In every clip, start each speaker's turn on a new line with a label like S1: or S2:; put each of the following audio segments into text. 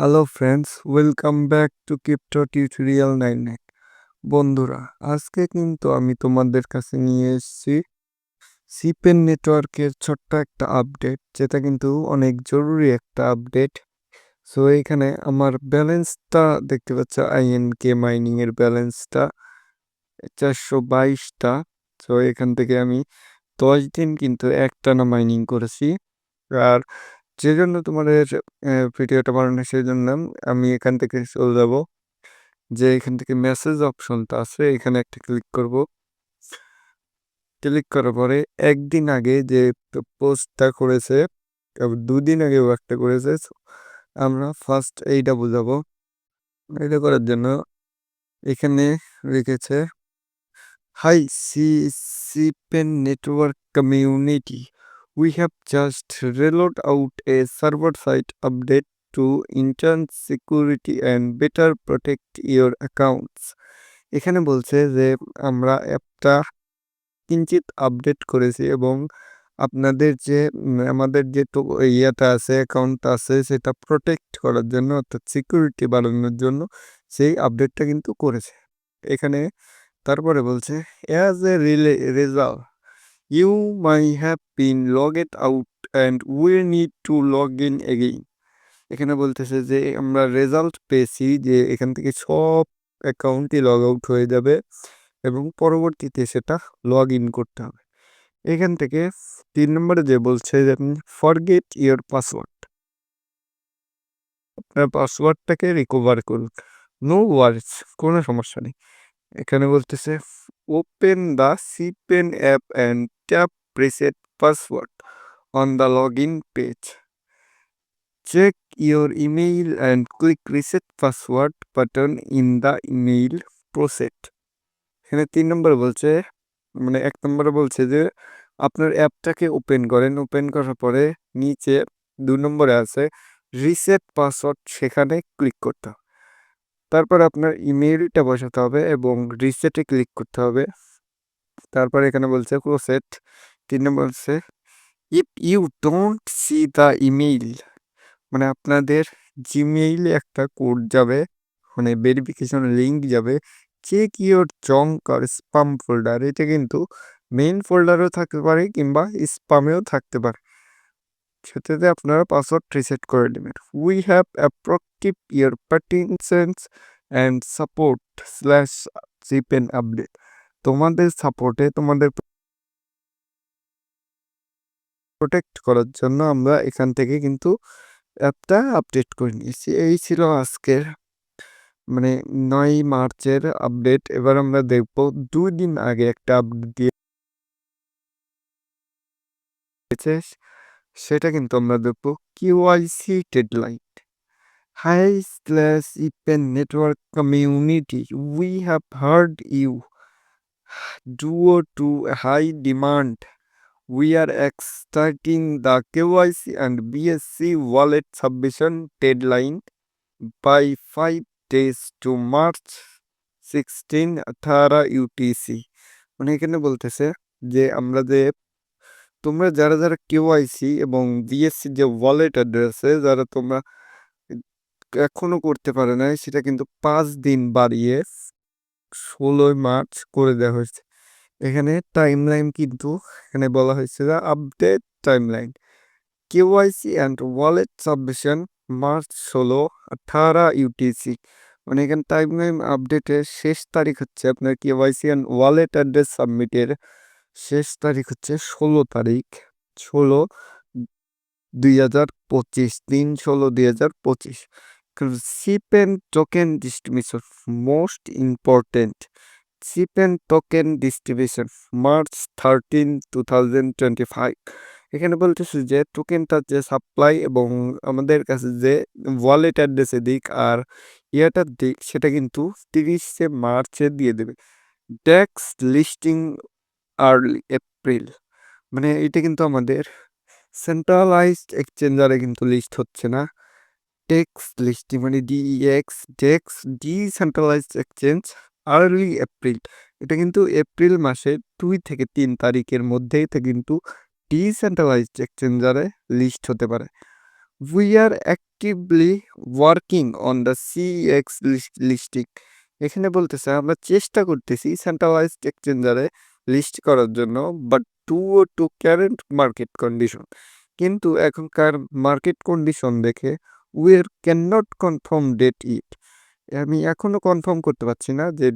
S1: Hello friends, welcome back to crypto tutorial 99। বন্ধুরা, আজকে কিন্তু আমি তোমাদের কাছে নিয়ে এসেছি সিপেন নেটওয়ার্কের ছোট্ট একটা আপডেট, যেটা কিন্তু অনেক জরুরি একটা আপডেট। সো এখানে আমার ব্যালেন্সটা দেখতে পাচ্ছ, আইএনকে মাইনিং এর ব্যালেন্সটা 422টা। সো এখান থেকে আমি 10 দিন কিন্তু একটানা মাইনিং করেছি। আর যে জন্য তোমাদের ভিডিওটা বানানো, সেই জন্য আমি এখান থেকে চলে যাব, যে এখান থেকে মেসেজ অপশনটা আছে, এখানে একটা ক্লিক করব। ক্লিক করার পরে একদিন আগে যে পোস্টটা করেছে, 2 দিন আগেও একটা করেছে। আমরা ফার্স্ট এইটা বুঝাবো। এটা করার জন্য এখানে রেখেছে, হাই সিপেন network community, we have just rolled out a server-side update to enhance security and better protect your accounts. এখানে বলছে যে আমরা অ্যাপটা কিঞ্চিত আপডেট করেছি এবং আপনাদের যে আমাদের যে ইয়েটা আছে, অ্যাকাউন্টটা আছে, সেটা প্রোটেক্ট করার জন্য, অর্থাৎ সিকিউরিটি বাড়ানোর জন্য সেই আপডেটটা কিন্তু করেছে। এখানে তারপরে বলছে, as a result you may have been logged out and will need to log in again. এখানে বলতেছে যে আমরা রেজাল্ট পেয়েছি যে এখান থেকে সব অ্যাকাউন্টই লগ আউট হয়ে যাবে এবং পরবর্তীতে সেটা লগ ইন করতে হবে। এখান থেকে 3 নম্বরে যে বলছে যে ফরগেট ইয়োর পাসওয়ার্ড, আপনার পাসওয়ার্ডটাকে রিকভার করুন। নো ওয়ারিস, কোনো সমস্যা নেই। এখানে বলতেছে ওপেন দ্য সিপেন app and tap reset password on the log in পেজ। Check your email and click reset password button in the email প্রসেট। এখানে 3 নম্বরে বলছে, মানে 1 নম্বরে বলছে যে আপনার অ্যাপটাকে ওপেন করেন, ওপেন করার পরে নিচে 2 নম্বরে আছে রিসেট পাসওয়ার্ড, সেখানে ক্লিক করতে হবে। তারপর আপনার ইমেইলটা বসাতে হবে এবং রিসেটে ক্লিক করতে হবে। তারপর এখানে বলছে প্রসেট। 3 নম্বর বলছে if you don't see the email, মানে আপনাদের জিমেইলে একটা কোড যাবে, মানে ভেরিফিকেশন লিঙ্ক যাবে। Check your junk or spam folder, এটা কিন্তু মেইন ফোল্ডারও থাকতে পারে কিংবা স্পামেও থাকতে পারে, সেটাতে আপনারা পাসওয়ার্ড রিসেট করে নেবেন। We have a proactive year participants and support slash জিপেন আপডেট। তোমাদের সাপোর্টে, তোমাদের প্রোটেক্ট করার জন্য আমরা এখান থেকে কিন্তু অ্যাপটা আপডেট করে নিয়েছি। এই ছিল আজকের, মানে 9 মার্চের আপডেট। এবার আমরা দেখব 2 দিন আগে একটা আপডেট দিয়েছে, সেটা কিন্তু আমরা দেখব কিউআইসি ডেডলাইন। হাই স্ল্যাশ ইপেন network community, we have heard you due to high demand. We are extending the KYC and BSC wallet submission deadline by 5 days to March 16 18 UTC। মানে এখানে বলতেছে যে আমরা যে তোমরা যারা যারা কেওয়াইসি এবং বিএসসি যে ওয়ালেট অ্যাড্রেসে যারা তোমরা এখনো করতে পারে নাই, সেটা কিন্তু 5 দিন বাড়িয়ে 16 মার্চ করে দেওয়া হয়েছে। এখানে টাইমলাইন কিন্তু এখানে বলা হয়েছে যে update timeline KYC and wallet submission March 16 18 UTC. মানে এখানে টাইমলাইন আপডেটের শেষ তারিখ হচ্ছে আপনার কেওয়াইসি অ্যান্ড ওয়ালেট অ্যাড্রেস সাবমিটের শেষ তারিখ হচ্ছে 16 তারিখ 16/2025, 3/16/2025। সিপেন টোকেন ডিস্ট্রিবিউশন মোস্ট ইম্পর্টেন্ট। সিপেন টোকেন ডিস্ট্রিবিউশন মার্চ 13 2025। এখানে বলতেছে যে টোকেনটার যে সাপ্লাই এবং আমাদের কাছে যে ওয়ালেট অ্যাড্রেসে দিক আর ইয়াটার দিক, সেটা কিন্তু 30 মার্চে দিয়ে দেবে। ডেক্স লিস্টিং আর্লি এপ্রিল, মানে এটা কিন্তু আমাদের সেন্ট্রালাইজড এক্সচেঞ্জারে কিন্তু লিস্ট হচ্ছে না। টেক্স লিস্টিং মানে ডিইএক্স ডেক্স ডিসেন্ট্রালাইজড এক্সচেঞ্জ আর্লি এপ্রিল, এটা কিন্তু এপ্রিল মাসের 2 থেকে 3 তারিখের মধ্যেই কিন্তু ডিসেন্ট্রালাইজড এক্সচেঞ্জারে লিস্ট হতে পারে। We are actively working on the CX listing. এখানে বলতেছে আমরা চেষ্টা করতেছি সেন্ট্রালাইজড এক্সচেঞ্জারে লিস্ট করার জন্য, but to current market condition. কিন্তু এখনকার মার্কেট কন্ডিশন দেখে we are can not confirm date it. আমি এখনো কনফার্ম করতে পারছি না যে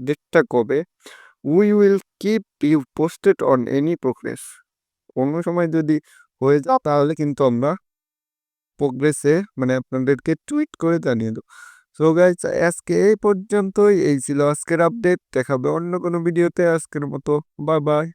S1: ডেটটা কবে। We will keep you posted on any progress. অন্য সময় যদি হয়ে যায় তাহলে কিন্তু আমরা প্রোগ্রেসে মানে আপনাদেরকে টুইট করে জানিয়ে দেবো। সো গাইস, আজকে এই পর্যন্তই। এই ছিল আজকের আপডেট। দেখাবে অন্য কোনো ভিডিওতে। আজকের মতো বাই বাই।